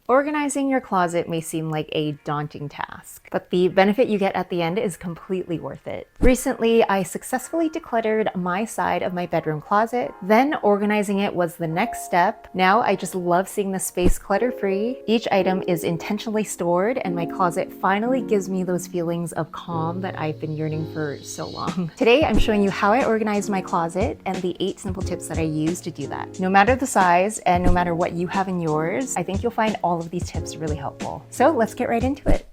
Organizing your closet may seem like a daunting task, but the benefit you get at the end is completely worth it. Recently, I successfully decluttered my side of my bedroom closet. Then organizing it was the next step. Now I just love seeing the space clutter-free. Each item is intentionally stored, and my closet finally gives me those feelings of calm that I've been yearning for so long. Today, I'm showing you how I organized my closet and the 8 simple tips that I use to do that. No matter the size and no matter what you have in yours, I think you'll find all of these tips really helpful. So let's get right into it.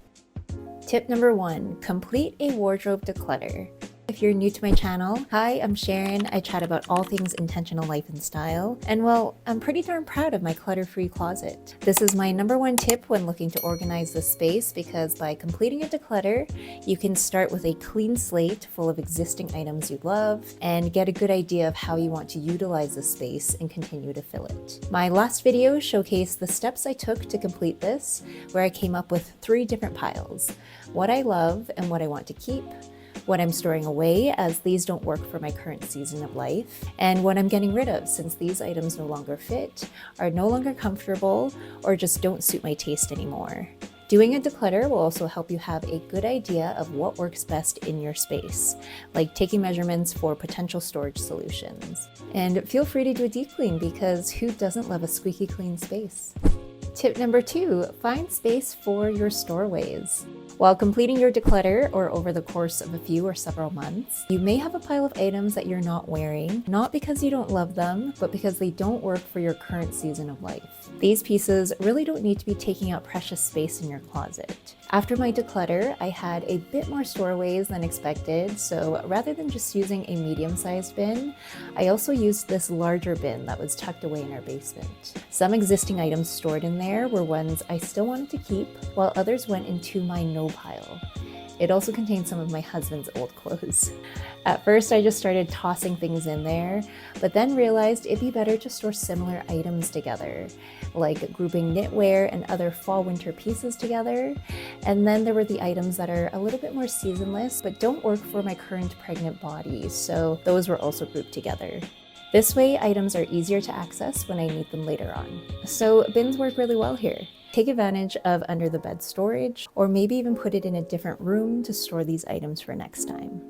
Tip number 1, complete a wardrobe declutter. If you're new to my channel, hi, I'm Sharon. I chat about all things intentional life and style. And well, I'm pretty darn proud of my clutter-free closet. This is my number 1 tip when looking to organize the space, because by completing a declutter, you can start with a clean slate full of existing items you love and get a good idea of how you want to utilize the space and continue to fill it. My last video showcased the steps I took to complete this, where I came up with 3 different piles: what I love and what I want to keep, what I'm storing away as these don't work for my current season of life, and what I'm getting rid of since these items no longer fit, are no longer comfortable, or just don't suit my taste anymore. Doing a declutter will also help you have a good idea of what works best in your space, like taking measurements for potential storage solutions. And feel free to do a deep clean, because who doesn't love a squeaky clean space? Tip number 2, find space for your storaways. While completing your declutter, or over the course of a few or several months, you may have a pile of items that you're not wearing, not because you don't love them, but because they don't work for your current season of life. These pieces really don't need to be taking up precious space in your closet. After my declutter, I had a bit more storaways than expected, so rather than just using a medium-sized bin, I also used this larger bin that was tucked away in our basement. Some existing items stored in there were ones I still wanted to keep, while others went into my no pile. It also contained some of my husband's old clothes. At first, I just started tossing things in there, but then realized it'd be better to store similar items together, like grouping knitwear and other fall-winter pieces together. And then there were the items that are a little bit more seasonless, but don't work for my current pregnant body, so those were also grouped together. This way, items are easier to access when I need them later on. So bins work really well here. Take advantage of under the bed storage, or maybe even put it in a different room to store these items for next time.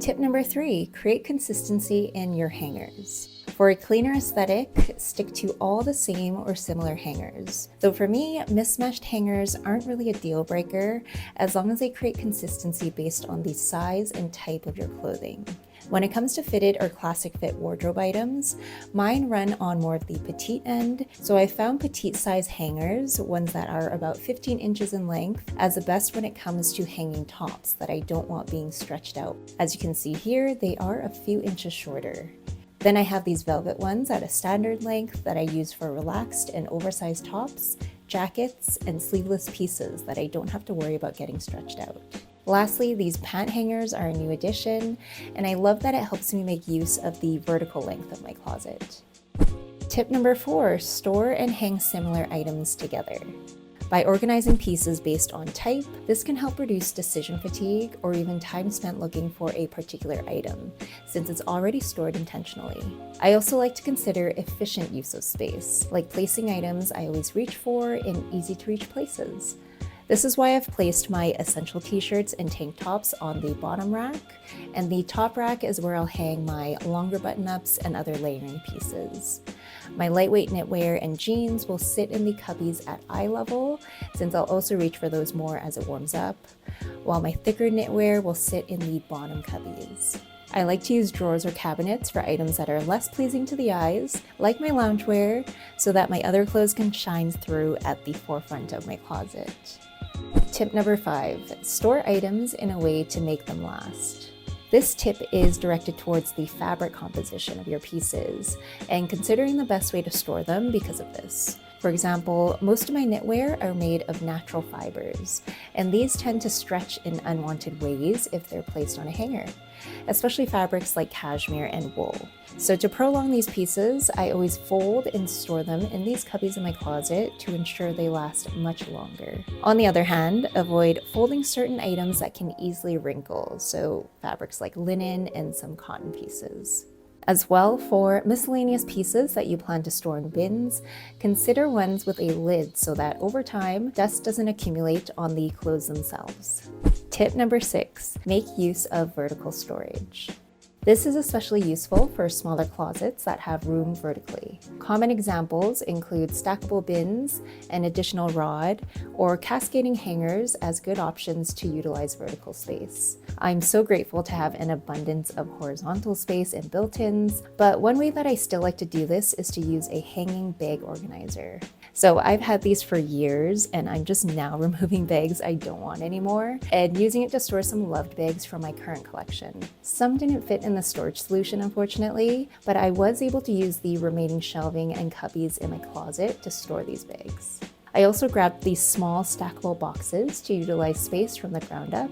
Tip number 3, create consistency in your hangers. For a cleaner aesthetic, stick to all the same or similar hangers. Though for me, mismatched hangers aren't really a deal breaker, as long as they create consistency based on the size and type of your clothing. When it comes to fitted or classic fit wardrobe items, mine run on more of the petite end, so I found petite size hangers, ones that are about 15 inches in length, as the best when it comes to hanging tops that I don't want being stretched out. As you can see here, they are a few inches shorter. Then I have these velvet ones at a standard length that I use for relaxed and oversized tops, jackets, and sleeveless pieces that I don't have to worry about getting stretched out. Lastly, these pant hangers are a new addition, and I love that it helps me make use of the vertical length of my closet. Tip number 4, store and hang similar items together. By organizing pieces based on type, this can help reduce decision fatigue or even time spent looking for a particular item, since it's already stored intentionally. I also like to consider efficient use of space, like placing items I always reach for in easy-to-reach places. This is why I've placed my essential t-shirts and tank tops on the bottom rack, and the top rack is where I'll hang my longer button-ups and other layering pieces. My lightweight knitwear and jeans will sit in the cubbies at eye level, since I'll also reach for those more as it warms up, while my thicker knitwear will sit in the bottom cubbies. I like to use drawers or cabinets for items that are less pleasing to the eyes, like my loungewear, so that my other clothes can shine through at the forefront of my closet. Tip number 5, store items in a way to make them last. This tip is directed towards the fabric composition of your pieces and considering the best way to store them because of this. For example, most of my knitwear are made of natural fibers, and these tend to stretch in unwanted ways if they're placed on a hanger, especially fabrics like cashmere and wool. So to prolong these pieces, I always fold and store them in these cubbies in my closet to ensure they last much longer. On the other hand, avoid folding certain items that can easily wrinkle, so fabrics like linen and some cotton pieces. As well, for miscellaneous pieces that you plan to store in bins, consider ones with a lid so that over time, dust doesn't accumulate on the clothes themselves. Tip number 6, make use of vertical storage. This is especially useful for smaller closets that have room vertically. Common examples include stackable bins, an additional rod, or cascading hangers as good options to utilize vertical space. I'm so grateful to have an abundance of horizontal space and built-ins, but one way that I still like to do this is to use a hanging bag organizer. So I've had these for years and I'm just now removing bags I don't want anymore and using it to store some loved bags from my current collection. Some didn't fit in the storage solution, unfortunately, but I was able to use the remaining shelving and cubbies in my closet to store these bags. I also grabbed these small stackable boxes to utilize space from the ground up.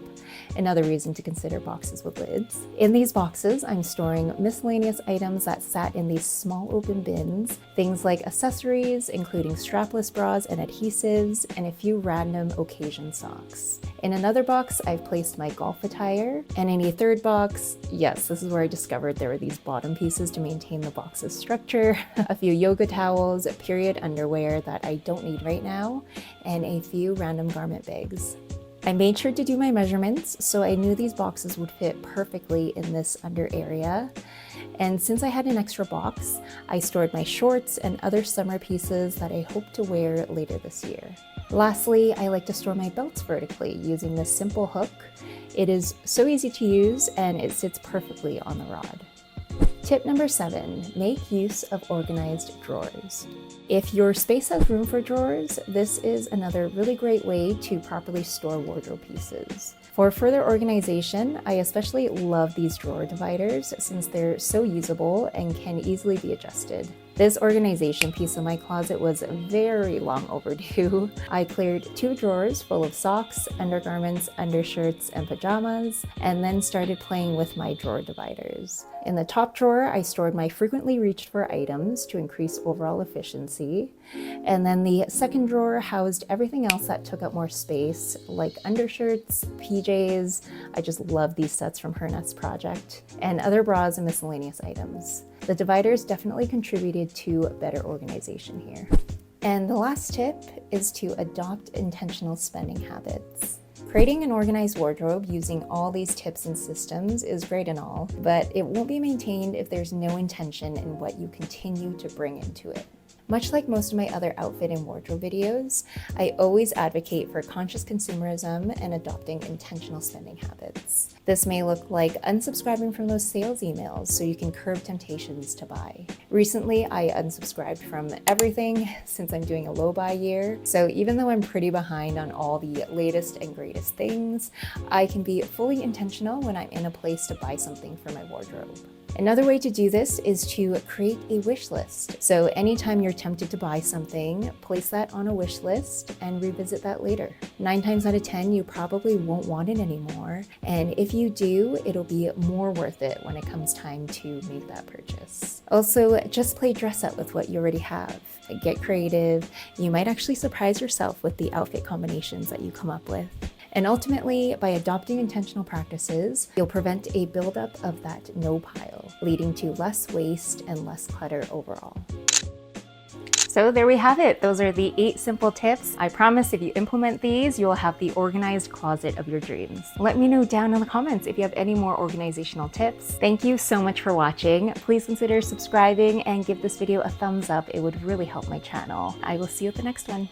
Another reason to consider boxes with lids. In these boxes, I'm storing miscellaneous items that sat in these small open bins, things like accessories, including strapless bras and adhesives, and a few random occasion socks. In another box, I've placed my golf attire, and in a third box, yes, this is where I discovered there were these bottom pieces to maintain the box's structure, a few yoga towels, period underwear that I don't need right now, and a few random garment bags. I made sure to do my measurements, so I knew these boxes would fit perfectly in this under area. And since I had an extra box, I stored my shorts and other summer pieces that I hope to wear later this year. Lastly, I like to store my belts vertically using this simple hook. It is so easy to use and it sits perfectly on the rod. Tip number 7, make use of organized drawers. If your space has room for drawers, this is another really great way to properly store wardrobe pieces. For further organization, I especially love these drawer dividers since they're so usable and can easily be adjusted. This organization piece of my closet was very long overdue. I cleared 2 drawers full of socks, undergarments, undershirts, and pajamas, and then started playing with my drawer dividers. In the top drawer, I stored my frequently reached for items to increase overall efficiency. And then the second drawer housed everything else that took up more space, like undershirts, PJs, I just love these sets from Her Nest Project, and other bras and miscellaneous items. The dividers definitely contributed to better organization here. And the last tip is to adopt intentional spending habits. Creating an organized wardrobe using all these tips and systems is great and all, but it won't be maintained if there's no intention in what you continue to bring into it. Much like most of my other outfit and wardrobe videos, I always advocate for conscious consumerism and adopting intentional spending habits. This may look like unsubscribing from those sales emails so you can curb temptations to buy. Recently, I unsubscribed from everything since I'm doing a low buy year, so even though I'm pretty behind on all the latest and greatest things, I can be fully intentional when I'm in a place to buy something for my wardrobe. Another way to do this is to create a wish list. So anytime you're tempted to buy something, place that on a wish list and revisit that later. 9 times out of 10, you probably won't want it anymore. And if you do, it'll be more worth it when it comes time to make that purchase. Also, just play dress up with what you already have. Get creative. You might actually surprise yourself with the outfit combinations that you come up with. And ultimately, by adopting intentional practices, you'll prevent a buildup of that no pile, leading to less waste and less clutter overall. So there we have it. Those are the 8 simple tips. I promise if you implement these, you'll have the organized closet of your dreams. Let me know down in the comments if you have any more organizational tips. Thank you so much for watching. Please consider subscribing and give this video a thumbs up. It would really help my channel. I will see you at the next one.